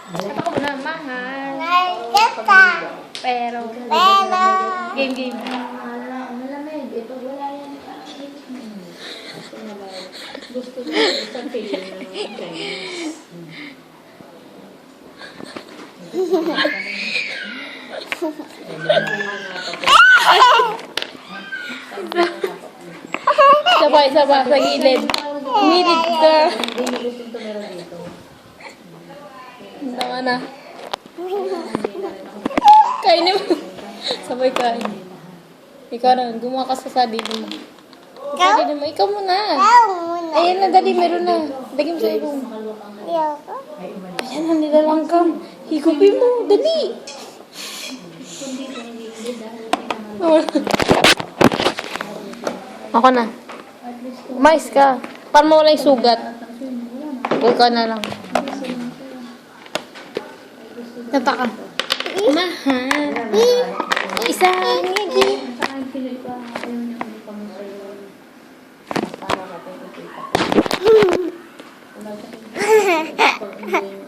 Ako muna, mahal. Nagkita. Pero, Pero. game. Malamig. Ito wala yan. Gusto ko isang feeling na Chinese. Sabay sa gilid. Umilid ka. Hindi gusto tumira dito. Tama na. Kainin mo. Sabay kain. Ikaw na, gumawa ka sa sadili mo. Sadili mo, ikaw muna. Ikaw muna. Ayan na, dali, meron na. Lagyan mo sa ilong. Ayoko. Ayan na, nilalang kang. Higupin mo, dali. Ako na. Mais ka. Para mawala yung sugat. Huwag ka na lang. Tata ka. Mahal. Isa. Ngigi. Saka yung feeling ko, ayaw niya hindi pa mo sa'yo. Para natin ikita. Wala sa